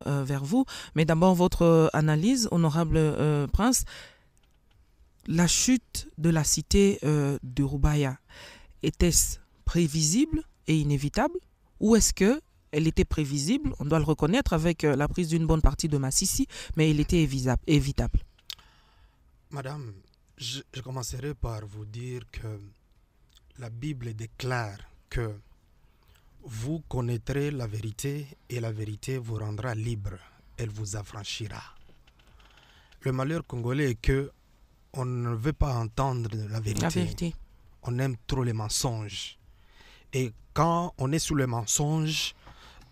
vers vous. Mais d'abord, votre analyse, honorable Prince. La chute de la cité de Roubaïa, était-ce prévisible et inévitable, ou est-ce qu'elle était prévisible, on doit le reconnaître, avec la prise d'une bonne partie de Massissi, mais elle était évitable? Madame, je commencerai par vous dire que la Bible déclare que vous connaîtrez la vérité et la vérité vous rendra libre, elle vous affranchira. Le malheur congolais est que on ne veut pas entendre la vérité. La vérité. On aime trop les mensonges. Et quand on est sous les mensonges,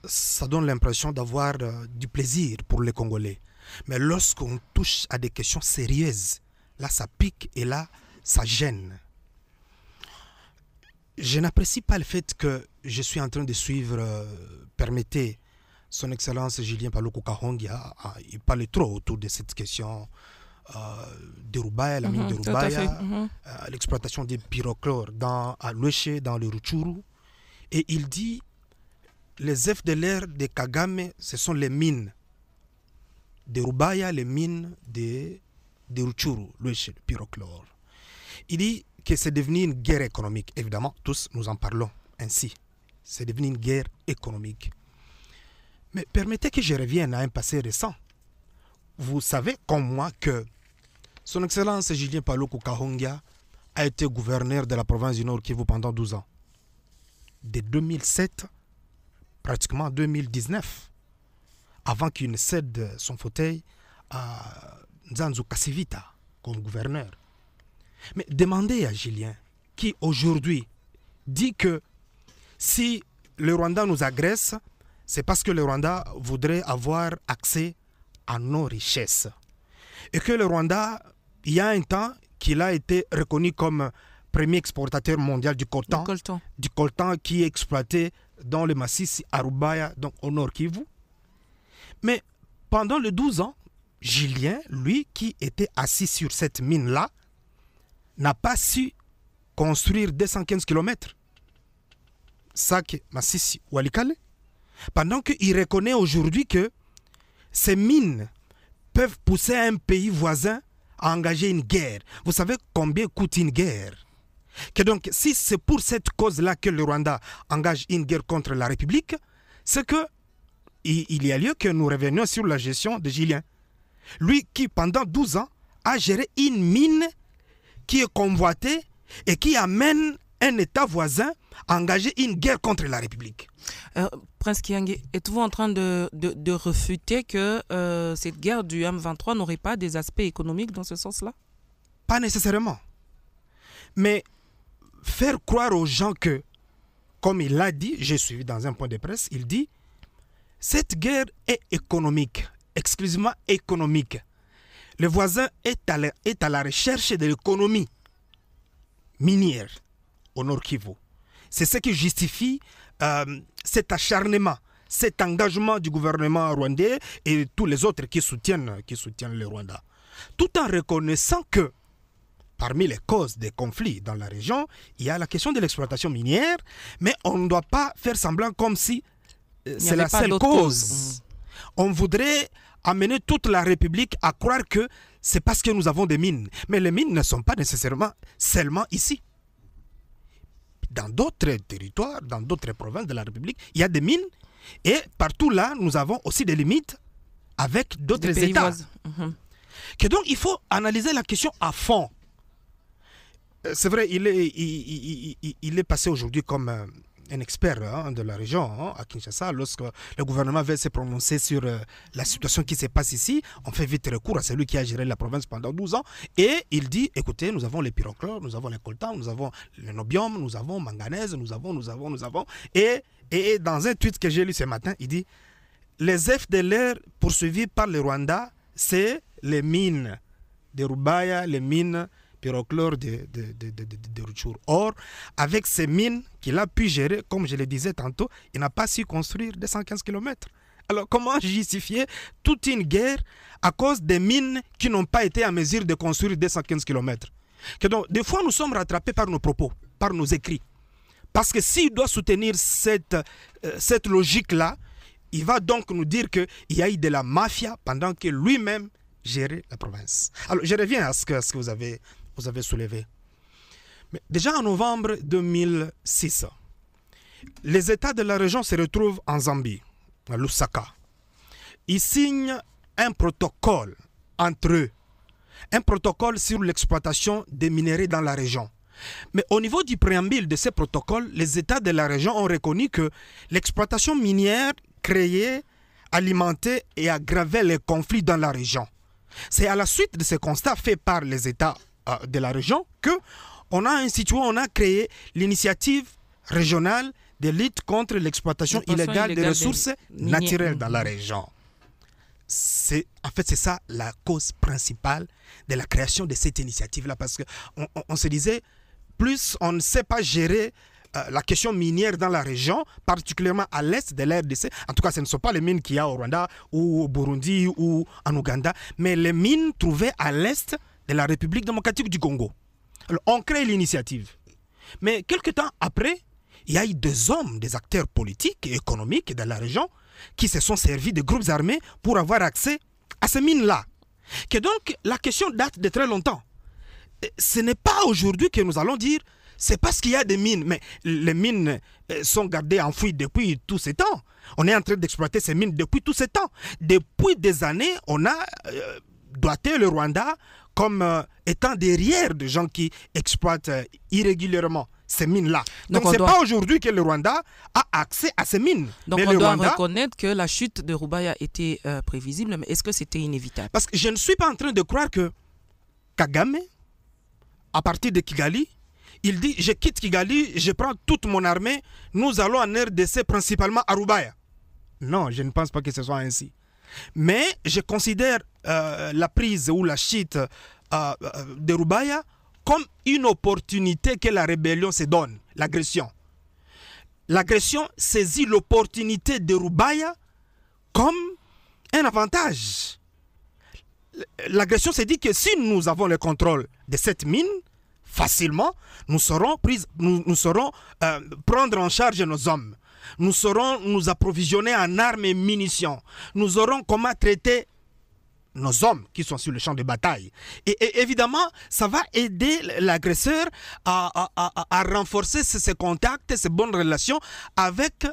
ça donne l'impression d'avoir du plaisir pour les Congolais. Mais lorsqu'on touche à des questions sérieuses, là ça pique et là ça gêne. Je n'apprécie pas le fait que je suis en train de suivre, permettez, son Excellence Julien Paluku Kahongya, il parle trop autour de cette question de Roubaïa, la mine de Roubaïa, l'exploitation des pyrochlores à Louéché, dans le Rutshuru. Et il dit, les FDLR de Kagame, ce sont les mines de Roubaïa, les mines de Rutshuru, Louéché, le pyrochlore. Il dit que c'est devenu une guerre économique. Évidemment, tous nous en parlons ainsi. C'est devenu une guerre économique. Mais permettez que je revienne à un passé récent. Vous savez comme moi que son Excellence Julien Paluku Kahongya a été gouverneur de la province du Nord Kivu pendant 12 ans. De 2007, pratiquement 2019, avant qu'il ne cède son fauteuil à Nzanzu Kasivita comme gouverneur. Mais demandez à Julien, qui aujourd'hui dit que si le Rwanda nous agresse, c'est parce que le Rwanda voudrait avoir accès à nos richesses. Et que le Rwanda, il y a un temps qu'il a été reconnu comme premier exportateur mondial du coltan qui est exploité dans le massif à Roubaïa, donc au Nord Kivu. Mais pendant les 12 ans, Julien, lui qui était assis sur cette mine-là, n'a pas su construire 215 km. Sac, Massissi, Walikale. Pendant qu'il reconnaît aujourd'hui que ces mines peuvent pousser un pays voisin à engager une guerre. Vous savez combien coûte une guerre? Que donc, si c'est pour cette cause-là que le Rwanda engage une guerre contre la République, c'est que il y a lieu que nous revenions sur la gestion de Julien. Lui qui, pendant 12 ans, a géré une mine qui est convoitée et qui amène un État voisin à engager une guerre contre la République. Prince Kiangi, êtes-vous en train de refuter que cette guerre du M23 n'aurait pas des aspects économiques dans ce sens-là? Pas nécessairement. Mais faire croire aux gens que, comme il l'a dit, j'ai suivi dans un point de presse, il dit, cette guerre est économique, exclusivement économique. Le voisin est à la recherche de l'économie minière au Nord Kivu. C'est ce qui justifie cet acharnement, cet engagement du gouvernement rwandais et tous les autres qui soutiennent le Rwanda. Tout en reconnaissant que parmi les causes des conflits dans la région, il y a la question de l'exploitation minière, mais on ne doit pas faire semblant comme si c'est la seule cause. On voudrait amener toute la République à croire que c'est parce que nous avons des mines. Mais les mines ne sont pas nécessairement seulement ici. Dans d'autres territoires, dans d'autres provinces de la République, il y a des mines. Et partout là, nous avons aussi des limites avec d'autres États. Que donc, il faut analyser la question à fond. C'est vrai, il est passé aujourd'hui comme un expert de la région à Kinshasa. Lorsque le gouvernement veut se prononcer sur la situation qui se passe ici, on fait vite recours à celui qui a géré la province pendant 12 ans. Et il dit, écoutez, nous avons les pyrochlores, nous avons les coltans, nous avons le nobium, nous avons manganèse, nous avons. Et dans un tweet que j'ai lu ce matin, il dit, les FDLR poursuivis par le Rwanda, c'est les mines de Roubaïa, les mines pyrochlore de Rutshuru. Or, avec ces mines qu'il a pu gérer, comme je le disais tantôt, il n'a pas su construire 215 km. Alors, comment justifier toute une guerre à cause des mines qui n'ont pas été en mesure de construire 215 km? Que donc, des fois, nous sommes rattrapés par nos propos, par nos écrits. Parce que s'il doit soutenir cette logique-là, il va donc nous dire qu'il y a eu de la mafia pendant que lui-même gérait la province. Alors, je reviens à ce que vous avez soulevé. Mais déjà en novembre 2006, les États de la région se retrouvent en Zambie, à Lusaka. Ils signent un protocole entre eux, un protocole sur l'exploitation des minerais dans la région. Mais au niveau du préambule de ce protocole, les États de la région ont reconnu que l'exploitation minière créait, alimentait et aggravait les conflits dans la région. C'est à la suite de ce constat fait par les États de la région qu'on a institué, on a créé l'initiative régionale de lutte contre l'exploitation illégale des ressources naturelles dans la région. C'est ça la cause principale de la création de cette initiative-là, parce qu'on se disait, plus on ne sait pas gérer la question minière dans la région, particulièrement à l'est de la RDC. En tout cas, ce ne sont pas les mines qu'il y a au Rwanda ou au Burundi ou en Ouganda, mais les mines trouvées à l'est de la République démocratique du Congo. Alors, on crée l'initiative. Mais quelque temps après, il y a eu des hommes, des acteurs politiques et économiques dans la région qui se sont servis de groupes armés pour avoir accès à ces mines-là. Que donc, la question date de très longtemps. Ce n'est pas aujourd'hui que nous allons dire c'est parce qu'il y a des mines, mais les mines sont gardées enfouies depuis tous ces temps. On est en train d'exploiter ces mines depuis tous ces temps. Depuis des années, on a doigté le Rwanda comme étant derrière des gens qui exploitent irrégulièrement ces mines-là. Donc ce n'est pas aujourd'hui que le Rwanda a accès à ces mines. Donc mais on doit reconnaître que la chute de Rubaya était prévisible, mais est-ce que c'était inévitable? Parce que je ne suis pas en train de croire que Kagame, à partir de Kigali, il dit, je quitte Kigali, je prends toute mon armée, nous allons en RDC principalement à Rubaya. Non, je ne pense pas que ce soit ainsi. Mais je considère la prise ou la chute de Rubaya comme une opportunité que la rébellion se donne, l'agression. L'agression saisit l'opportunité de Rubaya comme un avantage. L'agression se dit que si nous avons le contrôle de cette mine, facilement, nous saurons prendre en charge nos hommes. Nous saurons nous approvisionner en armes et munitions. Nous aurons comment traiter nos hommes qui sont sur le champ de bataille. Et évidemment, ça va aider l'agresseur à renforcer ses contacts, ses bonnes relations avec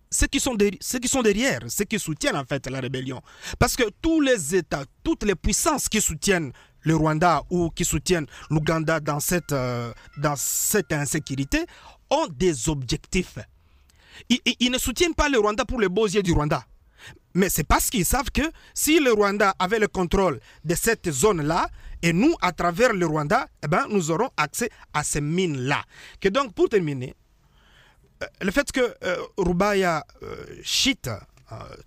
ceux qui sont derrière, ceux qui soutiennent en fait la rébellion. Parce que tous les États, toutes les puissances qui soutiennent le Rwanda ou qui soutiennent l'Ouganda dans cette insécurité ont des objectifs. Ils ne soutiennent pas le Rwanda pour les beaux yeux du Rwanda. Mais c'est parce qu'ils savent que si le Rwanda avait le contrôle de cette zone-là, et nous, à travers le Rwanda, eh ben, nous aurons accès à ces mines-là. Que donc, pour terminer, le fait que Rubaya chute,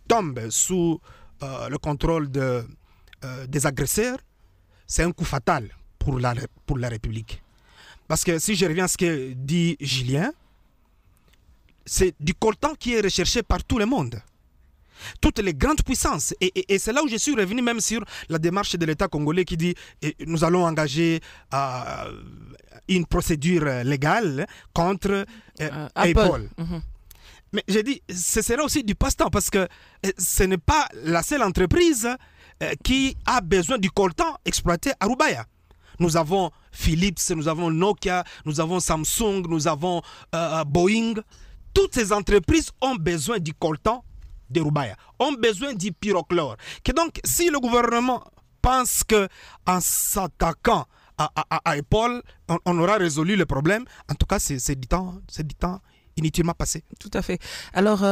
tombe sous le contrôle des agresseurs, c'est un coup fatal pour la République. Parce que si je reviens à ce que dit Julien, c'est du coltan qui est recherché par tout le monde. Toutes les grandes puissances. Et c'est là où je suis revenu même sur la démarche de l'État congolais qui dit nous allons engager une procédure légale contre Apple. Mm-hmm. Mais j'ai dit, ce sera aussi du passe-temps parce que ce n'est pas la seule entreprise qui a besoin du coltan exploité à Rubaya. Nous avons Philips, nous avons Nokia, nous avons Samsung, nous avons Boeing. Toutes ces entreprises ont besoin du coltan de Rubaya, ont besoin du pyrochlore. Que donc, si le gouvernement pense qu'en s'attaquant à Apple, on aura résolu le problème, en tout cas, c'est du temps inutilement passé. Tout à fait. Alors,